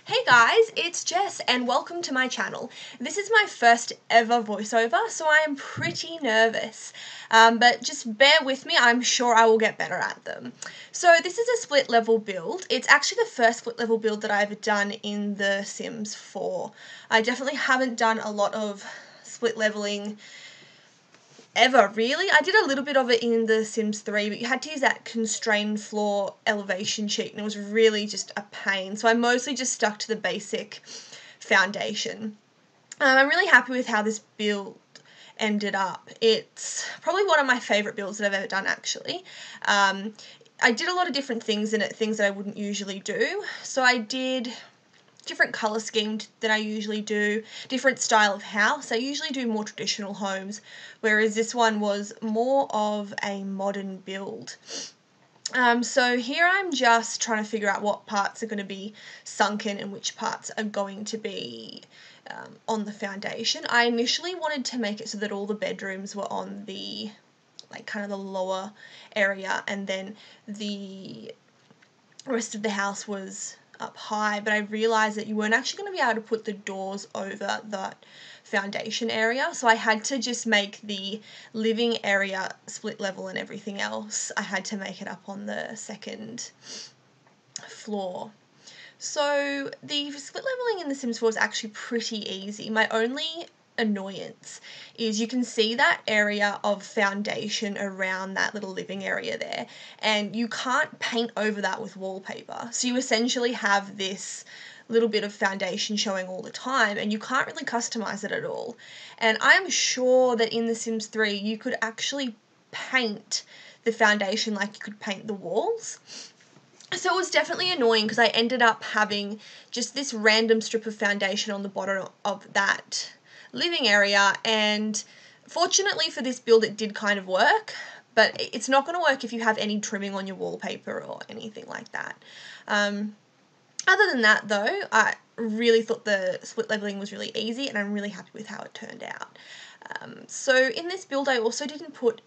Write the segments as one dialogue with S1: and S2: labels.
S1: Hey guys, it's Jess and welcome to my channel. This is my first ever voiceover, so I am pretty nervous, but just bear with me, I'm sure I will get better at them. So this is a split level build. It's actually the first split level build that I've done in The Sims 4. I definitely haven't done a lot of split leveling ever, really. I did a little bit of it in The Sims 3, but you had to use that constrained floor elevation sheet, and it was really just a pain. So I mostly just stuck to the basic foundation. I'm really happy with how this build ended up. It's probably one of my favourite builds that I've ever done, actually. I did a lot of different things in it, things that I wouldn't usually do. So I did different colour scheme than I usually do, different style of house. I usually do more traditional homes, whereas this one was more of a modern build. So here I'm just trying to figure out what parts are going to be sunken and which parts are going to be on the foundation. I initially wanted to make it so that all the bedrooms were on the, like, kind of the lower area, and then the rest of the house was up high, but I realised that you weren't actually going to be able to put the doors over that foundation area, so I had to just make the living area split level, and everything else I had to make it up on the second floor. So the split leveling in The Sims 4 is actually pretty easy. My only annoyance is you can see that area of foundation around that little living area there, and you can't paint over that with wallpaper. So you essentially have this little bit of foundation showing all the time, and you can't really customize it at all. And I'm sure that in The Sims 3 you could actually paint the foundation like you could paint the walls. So it was definitely annoying because I ended up having just this random strip of foundation on the bottom of that living area, and fortunately for this build it did kind of work, but it's not going to work if you have any trimming on your wallpaper or anything like that. Other than that though, I really thought the split leveling was really easy, and I'm really happy with how it turned out. So in this build I also didn't put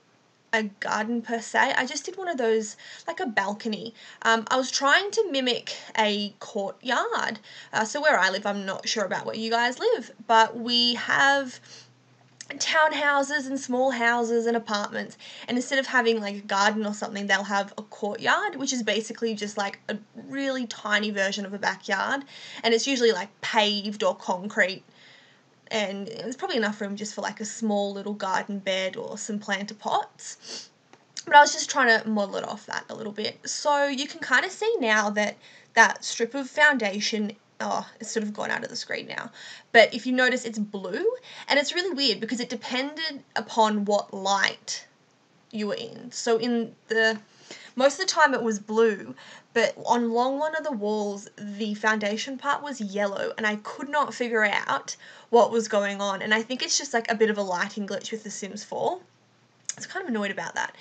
S1: a garden per se. I just did one of those, like a balcony. I was trying to mimic a courtyard. So where I live, I'm not sure about where you guys live, but we have townhouses and small houses and apartments, and instead of having like a garden or something, they'll have a courtyard, which is basically just like a really tiny version of a backyard, and it's usually like paved or concrete, and there's probably enough room just for like a small little garden bed or some planter pots. But I was just trying to model it off that a little bit. So you can kind of see now that that strip of foundation, oh, it's sort of gone out of the screen now, but if you notice it's blue, and it's really weird because it depended upon what light you were in. So in the most of the time it was blue, but on one of the walls the foundation part was yellow, and I could not figure out what was going on, and I think it's just like a bit of a lighting glitch with The Sims 4. I was kind of annoyed about that.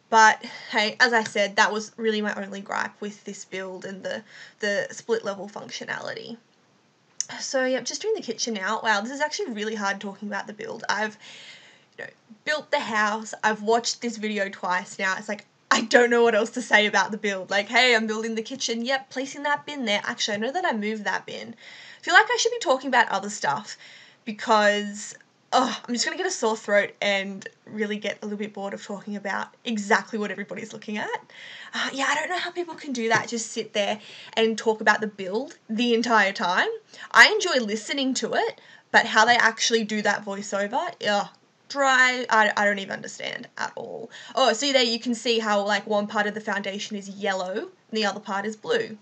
S1: But hey, as I said, that was really my only gripe with this build and the split level functionality. So yeah, just doing the kitchen now. Wow, this is actually really hard talking about the build. I've built the house, I've watched this video twice now. It's like, I don't know what else to say about the build. Like, hey, I'm building the kitchen. Yep, placing that bin there. Actually, I know that I moved that bin. I feel like I should be talking about other stuff because, oh, I'm just going to get a sore throat and really get a little bit bored of talking about exactly what everybody's looking at. Yeah, I don't know how people can do that, just sit there and talk about the build the entire time. I enjoy listening to it, but how they actually do that voiceover, ugh, dry. I don't even understand at all. Oh, see there you can see how like one part of the foundation is yellow and the other part is blue.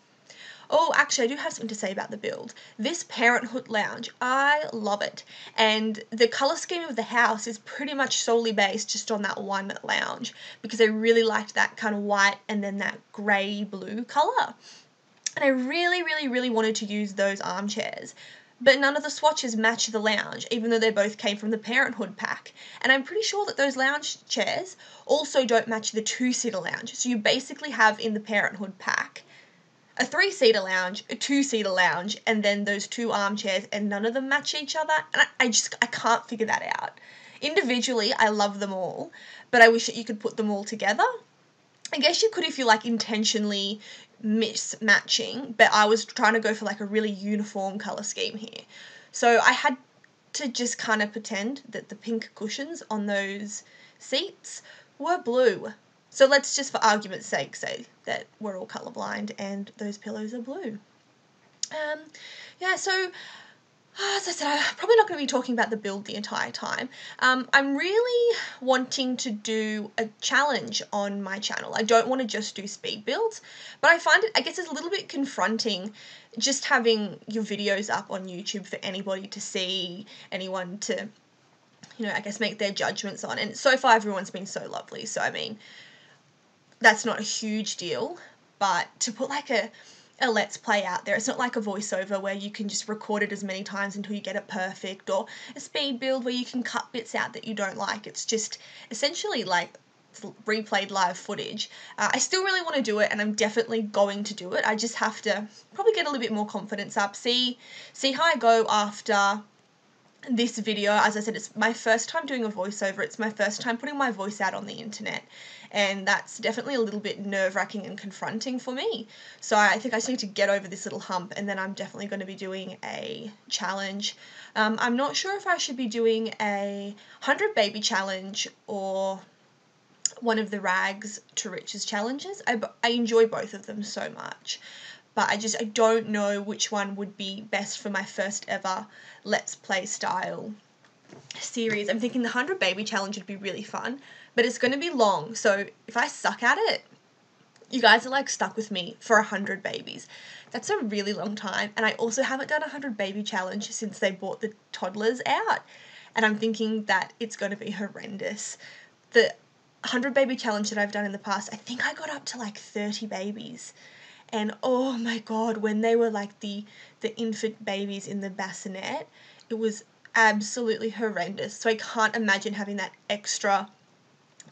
S1: Oh, actually I do have something to say about the build. This Parenthood lounge, I love it. And the colour scheme of the house is pretty much solely based just on that one lounge, because I really liked that kind of white and then that grey blue colour. And I really wanted to use those armchairs. But none of the swatches match the lounge, even though they both came from the Parenthood pack. And I'm pretty sure that those lounge chairs also don't match the two-seater lounge. So you basically have in the Parenthood pack a three-seater lounge, a two-seater lounge, and then those two armchairs, and none of them match each other. And I can't figure that out. Individually, I love them all, but I wish that you could put them all together. I guess you could if you like intentionally mismatching, but I was trying to go for like a really uniform colour scheme here. So I had to just kind of pretend that the pink cushions on those seats were blue. So let's just, for argument's sake, say that we're all colourblind and those pillows are blue. Yeah, so as I said, I'm probably not going to be talking about the build the entire time. I'm really wanting to do a challenge on my channel. I don't want to just do speed builds, but I find it, I guess it's a little bit confronting just having your videos up on YouTube for anybody to see, anyone to, you know, I guess make their judgments on. And so far everyone's been so lovely, so I mean, that's not a huge deal, but to put like a let's play out there, it's not like a voiceover where you can just record it as many times until you get it perfect, or a speed build where you can cut bits out that you don't like. It's just essentially like replayed live footage. I still really want to do it, and I'm definitely going to do it. I just have to probably get a little bit more confidence up, see how I go after this video. As I said, it's my first time doing a voiceover, it's my first time putting my voice out on the internet, and that's definitely a little bit nerve-wracking and confronting for me. So I think I just need to get over this little hump, and then I'm definitely going to be doing a challenge. I'm not sure if I should be doing a 100 baby challenge or one of the rags to riches challenges. I enjoy both of them so much, but I don't know which one would be best for my first ever Let's Play style series. I'm thinking the 100 baby challenge would be really fun, but it's going to be long, so if I suck at it, you guys are like stuck with me for 100 babies. That's a really long time, and I also haven't done a 100 baby challenge since they brought the toddlers out, and I'm thinking that it's going to be horrendous. The 100 baby challenge that I've done in the past, I think I got up to like 30 babies. And oh my god, when they were like the infant babies in the bassinet, it was absolutely horrendous. So I can't imagine having that extra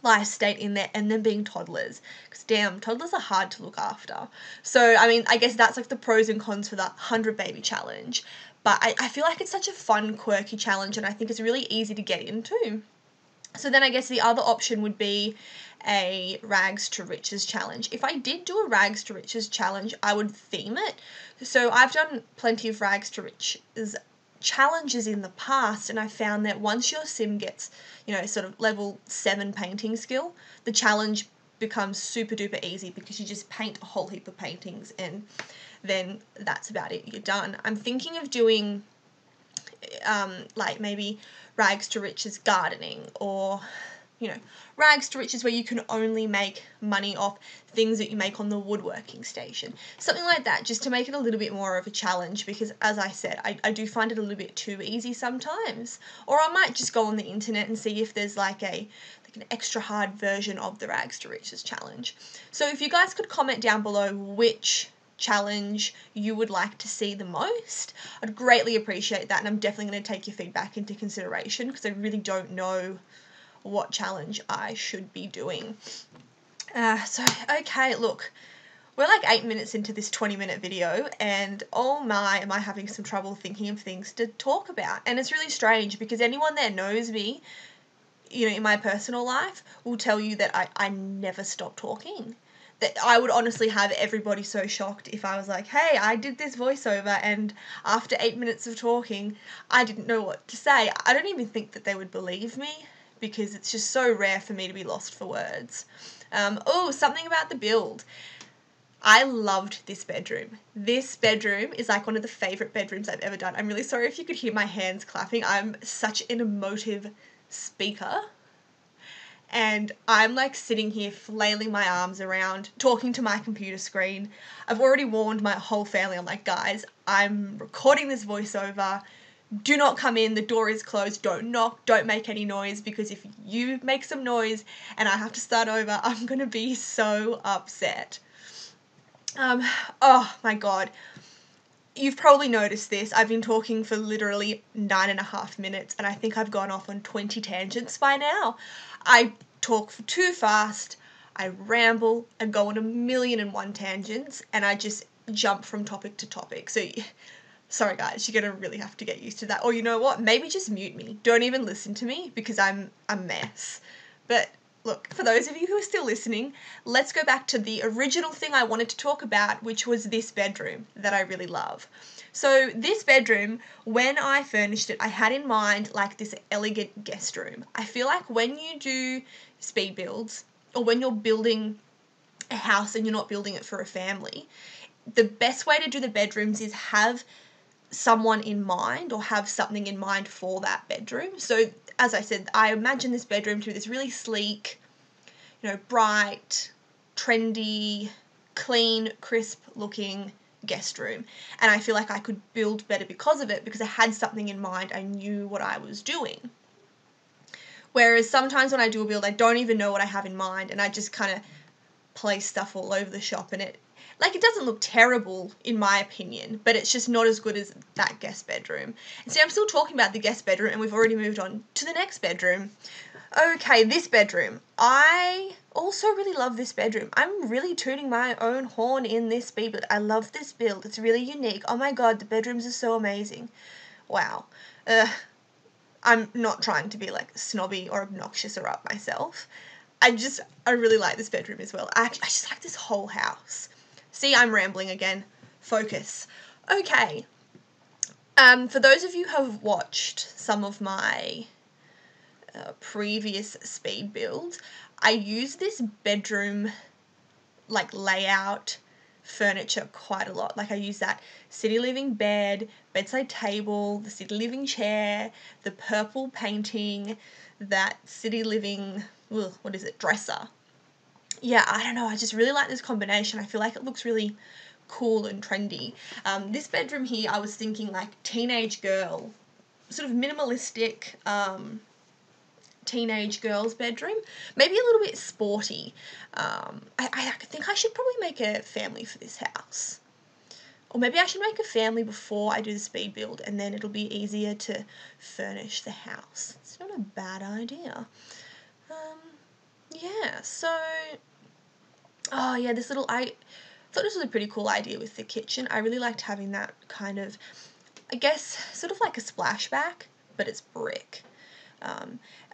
S1: life state in there and then being toddlers. Because damn, toddlers are hard to look after. So, I mean, I guess that's like the pros and cons for the 100 baby challenge. But I feel like it's such a fun, quirky challenge, and I think it's really easy to get into. So then I guess the other option would be a rags to riches challenge. If I did do a rags to riches challenge, I would theme it. So I've done plenty of rags to riches challenges in the past, and I found that once your sim gets, you know, sort of level 7 painting skill, the challenge becomes super duper easy because you just paint a whole heap of paintings and then that's about it, you're done. I'm thinking of doing like maybe rags to riches gardening, or, you know, rags to riches where you can only make money off things that you make on the woodworking station. Something like that, just to make it a little bit more of a challenge, because as I said, I do find it a little bit too easy sometimes. Or I might just go on the internet and see if there's like an extra hard version of the rags to riches challenge. So if you guys could comment down below which challenge you would like to see the most, I'd greatly appreciate that, and I'm definitely going to take your feedback into consideration because I really don't know what challenge I should be doing. So okay, look, we're like 8 minutes into this 20-minute video, and oh my, am I having some trouble thinking of things to talk about. And it's really strange because anyone that knows me, you know, in my personal life will tell you that I never stop talking. That I would honestly have everybody so shocked if I was like, hey, I did this voiceover and after 8 minutes of talking, I didn't know what to say. I don't even think that they would believe me because it's just so rare for me to be lost for words. Oh, something about the build. I loved this bedroom. This bedroom is like one of the favourite bedrooms I've ever done. I'm really sorry if you could hear my hands clapping. I'm such an emotive speaker. And I'm like sitting here flailing my arms around, talking to my computer screen. I've already warned my whole family. I'm like, guys, I'm recording this voiceover. Do not come in. The door is closed. Don't knock. Don't make any noise, because if you make some noise and I have to start over, I'm going to be so upset. Oh my God. You've probably noticed this. I've been talking for literally 9.5 minutes, and I think I've gone off on 20 tangents by now. I talk too fast, I ramble, I go on 1,000,001 tangents, and I just jump from topic to topic. So, sorry guys, you're gonna really have to get used to that. Or you know what? Maybe just mute me. Don't even listen to me because I'm a mess. But look, for those of you who are still listening, let's go back to the original thing I wanted to talk about, which was this bedroom that I really love. So this bedroom, when I furnished it, I had in mind like this elegant guest room. I feel like when you do speed builds, or when you're building a house and you're not building it for a family, the best way to do the bedrooms is have someone in mind or have something in mind for that bedroom. So as I said, I imagine this bedroom to be this really sleek, bright, trendy, clean, crisp looking guest room. And I feel like I could build better because of it, because I had something in mind. I knew what I was doing. Whereas sometimes when I do a build, I don't even know what I have in mind, and I just kind of place stuff all over the shop, and it doesn't look terrible in my opinion, but it's just not as good as that guest bedroom. And see, I'm still talking about the guest bedroom, and we've already moved on to the next bedroom. Okay, this bedroom. I also really love this bedroom. I'm really tooting my own horn in this speed build. I love this build. It's really unique. Oh my god, the bedrooms are so amazing. Wow. I'm not trying to be like snobby or obnoxious or up myself. I really like this bedroom as well. I just like this whole house. See, I'm rambling again. Focus. Okay. For those of you who have watched some of my previous speed builds, I use this bedroom layout furniture quite a lot. I use that city living bed, bedside table, the city living chair, the purple painting, that city living, dresser. Yeah, I don't know, I just really like this combination. I feel like it looks really cool and trendy. This bedroom here, I was thinking teenage girl, sort of minimalistic, teenage girl's bedroom, maybe a little bit sporty. I think I should probably make a family for this house. Or maybe I should make a family before I do the speed build, and then it'll be easier to furnish the house. It's not a bad idea. Yeah, so, oh yeah, I thought this was a pretty cool idea with the kitchen. I really liked having that kind of, I guess, sort of like a splashback, but it's brick.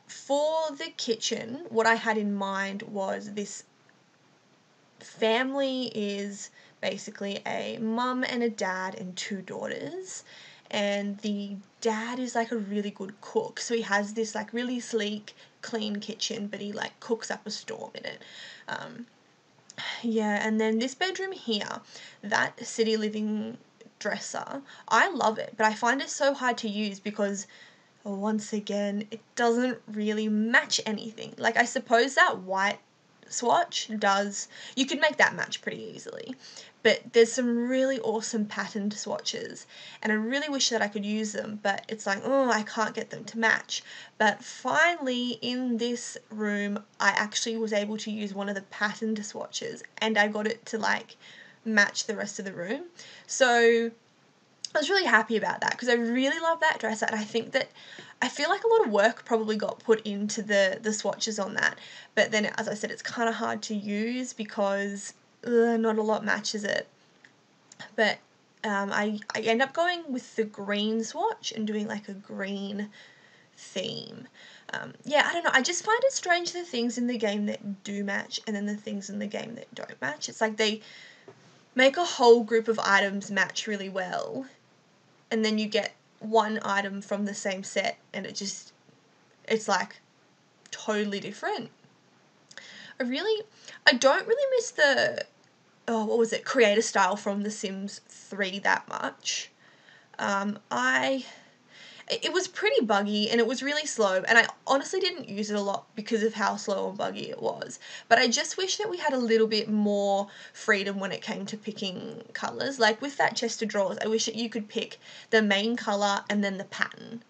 S1: For the kitchen, what I had in mind was this family is basically a mum and a dad and 2 daughters, and the dad is a really good cook, so he has this really sleek, clean kitchen, but he cooks up a storm in it. Yeah, and then this bedroom here, that city living dresser, I love it, but I find it so hard to use because once again, it doesn't really match anything. I suppose that white swatch does, you could make that match pretty easily, but there's some really awesome patterned swatches, and I really wish that I could use them, but it's I can't get them to match. But finally, in this room, I actually was able to use one of the patterned swatches, and I got it to match the rest of the room. So I was really happy about that, because I really love that dresser, and I feel like a lot of work probably got put into the swatches on that, but then, as I said, it's kind of hard to use because not a lot matches it. But I end up going with the green swatch and doing a green theme. Yeah, I don't know, I just find it strange, the things in the game that do match and then the things in the game that don't match. It's they make a whole group of items match really well, and then you get one item from the same set and it's totally different. I don't really miss the, creator style from The Sims 3 that much. It was pretty buggy and it was really slow, and I honestly didn't use it a lot because of how slow and buggy it was. But I just wish that we had a little bit more freedom when it came to picking colours. With that chest of drawers, I wish that you could pick the main colour and then the pattern.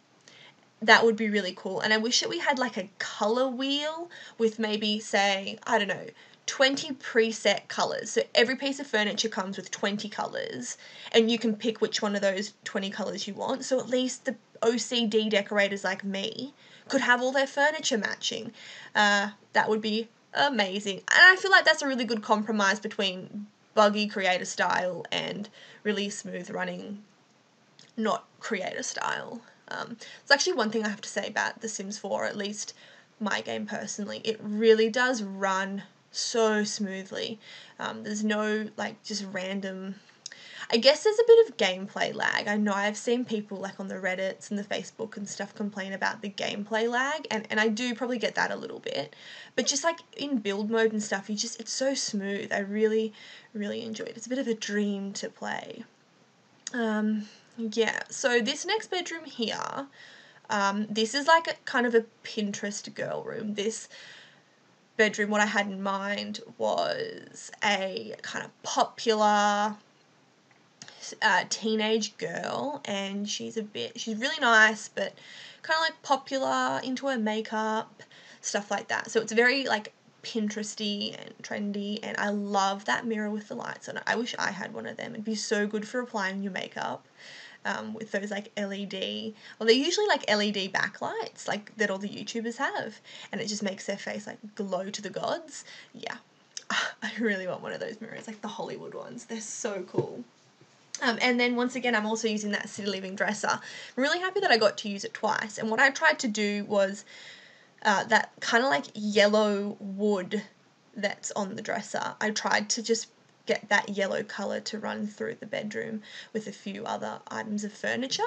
S1: That would be really cool. And I wish that we had a colour wheel with maybe, say, I don't know, 20 preset colours. So every piece of furniture comes with 20 colours, and you can pick which one of those 20 colours you want. So at least the OCD decorators like me could have all their furniture matching. That would be amazing. And I feel like that's a really good compromise between buggy creator style and really smooth running, not creator style. It's actually one thing I have to say about The Sims 4, at least my game personally. It really does run so smoothly. There's no like just random, I guess there's a bit of gameplay lag. I know I've seen people like on the Reddits and the Facebook and stuff complain about the gameplay lag, and I do probably get that a little bit. But just like in build mode and stuff, it's so smooth. I really, really enjoy it. It's a bit of a dream to play. Yeah, so this next bedroom here, this is like a kind of a Pinterest girl room. This bedroom, what I had in mind was a kind of popular teenage girl, and she's really nice, but kind of like popular, into her makeup, stuff like that. So it's very like Pinteresty and trendy, and I love that mirror with the lights on it. I wish I had one of them. It'd be so good for applying your makeup. With those like LED, well, they're usually like LED backlights like that all the YouTubers have, and it just makes their face like glow to the gods. Yeah, I really want one of those mirrors, like the Hollywood ones. They're so cool. And then once again, I'm also using that City Living dresser. I'm really happy that I got to use it twice. And what I tried to do was that kind of like yellow wood that's on the dresser. I tried to just get that yellow colour to run through the bedroom with a few other items of furniture.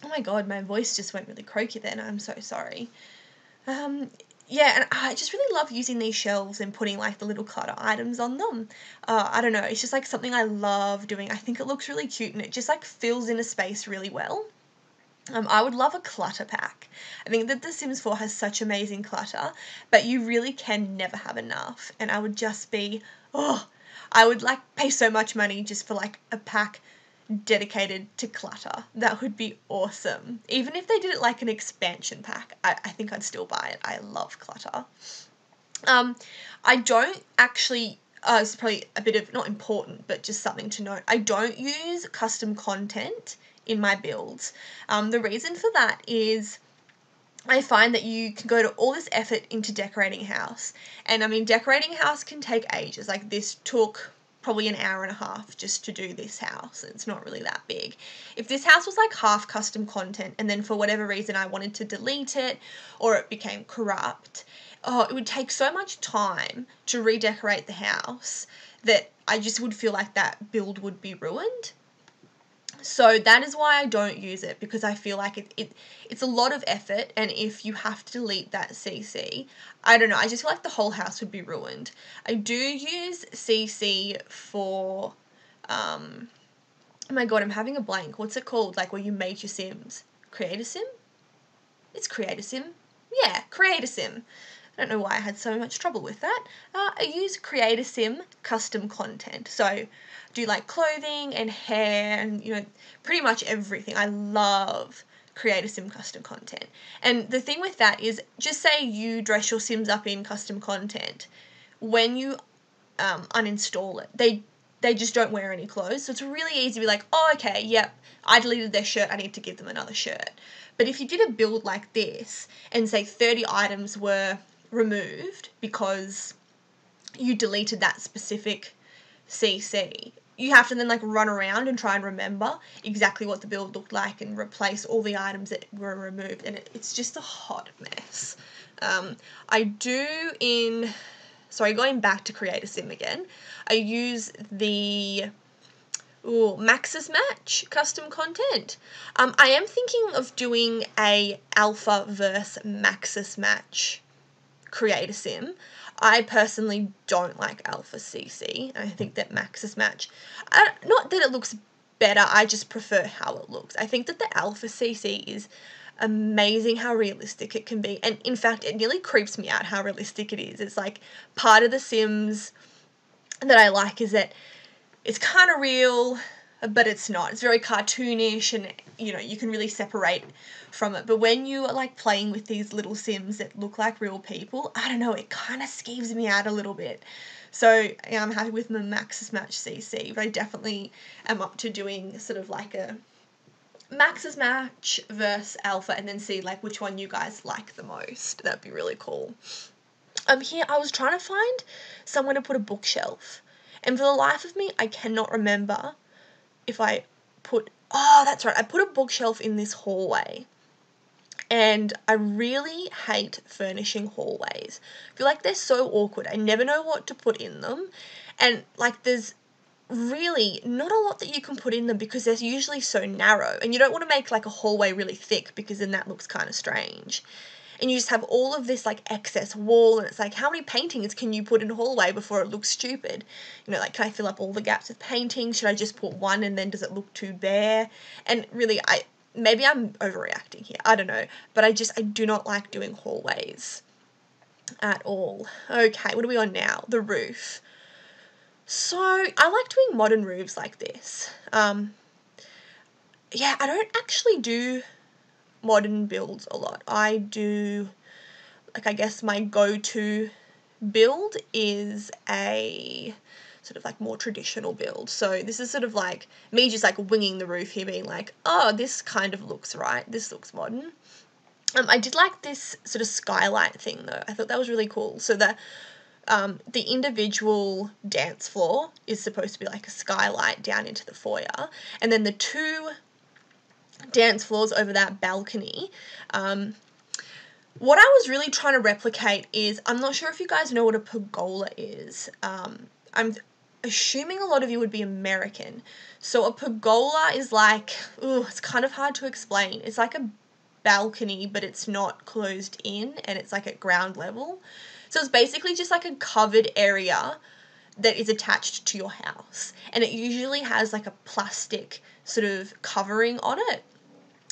S1: Oh my god, my voice just went really croaky then. I'm so sorry. Yeah, and I just really love using these shelves and putting like the little clutter items on them. I don't know, it's just like something I love doing. I think it looks really cute, and it just like fills in a space really well. I would love a clutter pack. I think that The Sims 4 has such amazing clutter, but you really can never have enough. And I would just be, I would like pay so much money just for like a pack dedicated to clutter. That would be awesome. Even if they did it like an expansion pack, I think I'd still buy it. I love clutter. I don't actually, it's probably a bit of, not important, but just something to note. I don't use custom content in my builds. The reason for that is I find that you can go to all this effort into decorating a house. And I mean, decorating a house can take ages. Like this took probably an hour and a half just to do this house. It's not really that big. If this house was like half custom content and then for whatever reason I wanted to delete it or it became corrupt, it would take so much time to redecorate the house that I just would feel like that build would be ruined. So that is why I don't use it, because I feel like it's a lot of effort, and if you have to delete that CC, I don't know, I just feel like the whole house would be ruined. I do use CC for, oh my god, I'm having a blank. What's it called? Like where you make your Sims? Create a Sim? It's Create a Sim. Yeah, Create a Sim. I don't know why I had so much trouble with that. I use Create a Sim custom content. So do like clothing and hair and, you know, pretty much everything. I love Create a Sim custom content. And the thing with that is, just say you dress your Sims up in custom content. When you uninstall it, they just don't wear any clothes. So it's really easy to be like, oh, okay, yep, I deleted their shirt, I need to give them another shirt. But if you did a build like this and say 30 items were removed because you deleted that specific CC, you have to then like run around and try and remember exactly what the build looked like and replace all the items that were removed, and it's just a hot mess. Going back to Create a Sim again, I use the Maxis Match custom content. I am thinking of doing a Alpha versus Maxis Match Create a Sim. I personally don't like Alpha CC. I think that Maxis Match, not that it looks better, I just prefer how it looks. I think that the Alpha CC is amazing how realistic it can be, and in fact it nearly creeps me out how realistic it is. It's like part of the Sims that I like is that it's kind of real, but it's not. It's very cartoonish, and you know, you can really separate from it. But when you are like playing with these little Sims that look like real people, I don't know, it kind of skeeves me out a little bit. So yeah, I'm happy with my Maxis Match CC, but I definitely am up to doing sort of like a Maxis Match versus Alpha, and then see like which one you guys like the most. That'd be really cool. Here I was trying to find somewhere to put a bookshelf, and for the life of me I cannot remember if I put, oh that's right, I put a bookshelf in this hallway, And I really hate furnishing hallways. I feel like they're so awkward. I never know what to put in them. And like there's really not a lot that you can put in them because they're usually so narrow. And you don't want to make like a hallway really thick because then that looks kind of strange. And you just have all of this like excess wall, and it's like, how many paintings can you put in a hallway before it looks stupid? You know, like, can I fill up all the gaps with paintings? Should I just put one and then does it look too bare? And really, maybe I'm overreacting here, I don't know, but I do not like doing hallways at all. Okay, what are we on now? The roof. So I like doing modern roofs like this. Yeah, I don't actually do modern builds a lot. I do, like, I guess my go-to build is a sort of like more traditional build. So this is sort of like me just like winging the roof here, being like, oh, this kind of looks right, this looks modern. I did like this sort of skylight thing though. I thought that was really cool. So the individual dance floor is supposed to be like a skylight down into the foyer, and then the two dance floors over that balcony. What I was really trying to replicate is, I'm not sure if you guys know what a pergola is. I'm assuming a lot of you would be American. So a pergola is like, it's kind of hard to explain. It's like a balcony, but it's not closed in, and it's like at ground level. So it's basically just like a covered area that is attached to your house. And it usually has like a plastic sort of covering on it.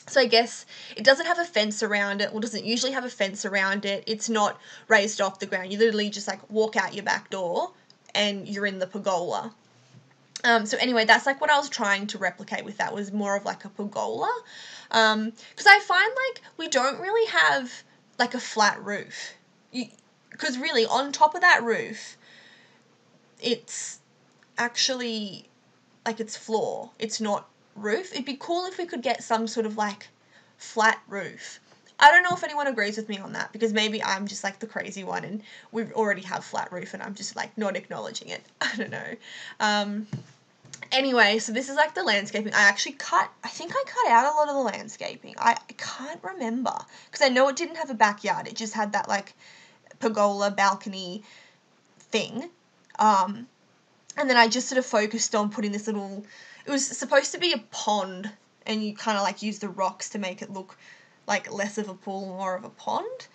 S1: So I guess it doesn't have a fence around it, or doesn't usually have a fence around it. It's not raised off the ground. You literally just like walk out your back door and you're in the pergola. So anyway, that's like what I was trying to replicate with that, was more of like a pergola. Because I find like we don't really have like a flat roof. Because really on top of that roof, it's actually like it's floor. It's not roof. It'd be cool if we could get some sort of like flat roof. I don't know if anyone agrees with me on that, because maybe I'm just like the crazy one and we already have flat roof and I'm just like not acknowledging it. I don't know. Anyway, so this is like the landscaping. I think I cut out a lot of the landscaping. I can't remember, because I know it didn't have a backyard. It just had that like pergola balcony thing. And then I just sort of focused on putting this little, it was supposed to be a pond, and you kind of like use the rocks to make it look like less of a pool, more of a pond.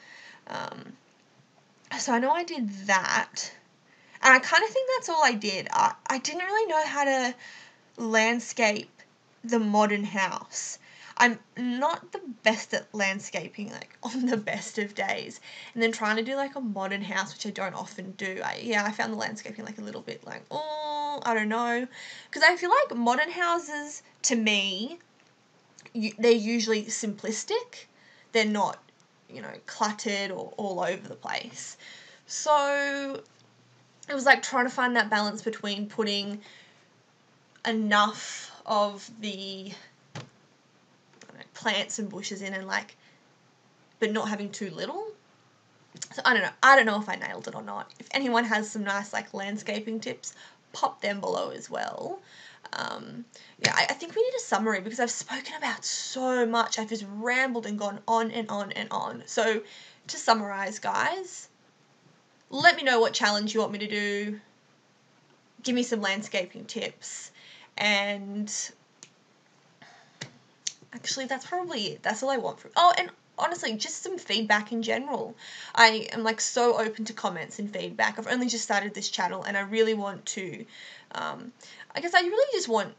S1: So I know I did that, and I kind of think that's all I did. I didn't really know how to landscape the modern house. I'm not the best at landscaping, like, on the best of days. And then trying to do, like, a modern house, which I don't often do. I found the landscaping, like, a little bit, like, I don't know. Because I feel like modern houses, to me, they're usually simplistic. They're not, cluttered or all over the place. So it was, like, trying to find that balance between putting enough of the plants and bushes in, and like, but not having too little. So I don't know if I nailed it or not. If anyone has some nice like landscaping tips, pop them below as well. I think we need a summary, because I've spoken about so much. I've just rambled and gone on and on and on. So to summarize, guys, let me know what challenge you want me to do. Give me some landscaping tips, and actually, that's probably it. That's all I want from... Oh, and honestly, just some feedback in general. I am, like, so open to comments and feedback. I've only just started this channel, and I really want to... I guess I really just want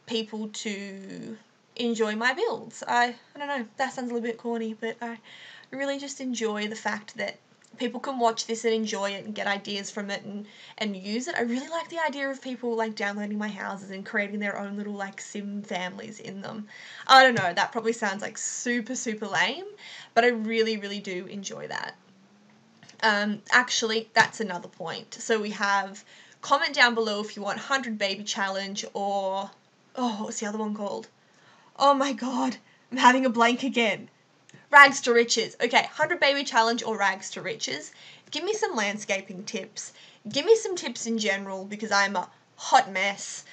S1: people to enjoy my builds. I don't know, that sounds a little bit corny, but I really just enjoy the fact that people can watch this and enjoy it and get ideas from it and use it. I really like the idea of people like downloading my houses and creating their own little like sim families in them. I don't know, that probably sounds like super, super lame, but I really, really do enjoy that. Actually, that's another point. So we have, comment down below if you want 100 baby challenge, or, what's the other one called? Oh my god, I'm having a blank again. Rags to riches. Okay, 100 baby challenge or rags to riches. Give me some landscaping tips. Give me some tips in general, because I'm a hot mess.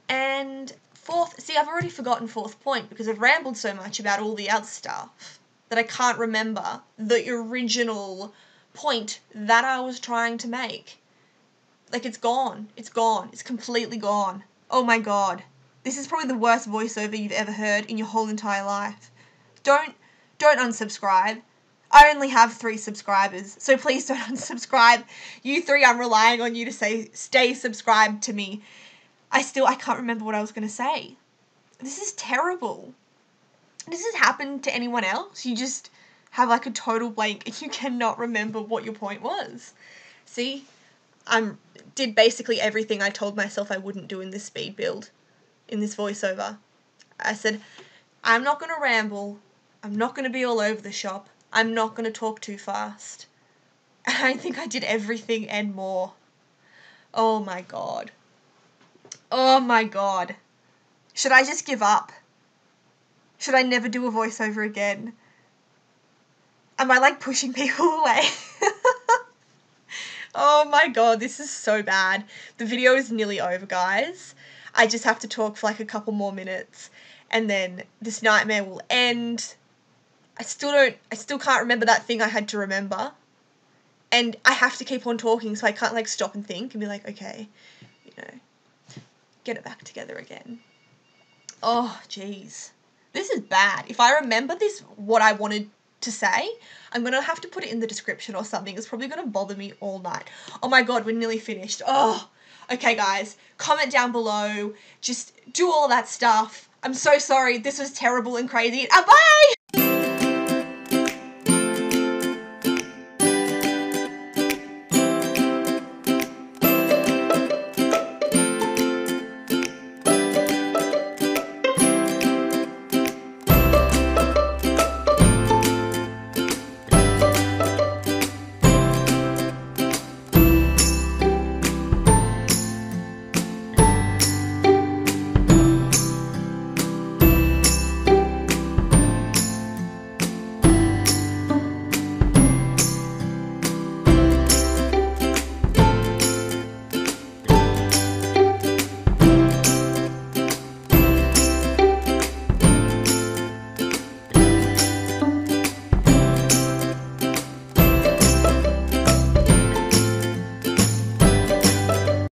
S1: And fourth, see, I've already forgotten fourth point because I've rambled so much about all the other stuff. that I can't remember the original point that I was trying to make. Like, it's gone. It's gone. It's completely gone. Oh my god. This is probably the worst voiceover you've ever heard in your whole entire life. Don't unsubscribe. I only have 3 subscribers, so please don't unsubscribe. You 3, I'm relying on you to stay subscribed to me. I can't remember what I was going to say. This is terrible. Does this happen to anyone else? You just have like a total blank and you cannot remember what your point was. See? Did basically everything I told myself I wouldn't do in this speed build, in this voiceover. I said, I'm not going to ramble. I'm not going to be all over the shop. I'm not going to talk too fast. And I think I did everything and more. Oh my god. Oh my god. Should I just give up? Should I never do a voiceover again? Am I like pushing people away? Oh my god, this is so bad. The video is nearly over, guys. I just have to talk for like a couple more minutes and then this nightmare will end. I still can't remember that thing I had to remember. And I have to keep on talking, so I can't like stop and think and be like, okay, you know, get it back together again. Oh, jeez. This is bad. If I remember what I wanted to say, I'm going to have to put it in the description or something. It's probably going to bother me all night. Oh my god, we're nearly finished. Oh, okay guys, comment down below. Just do all that stuff. I'm so sorry. This was terrible and crazy. Bye!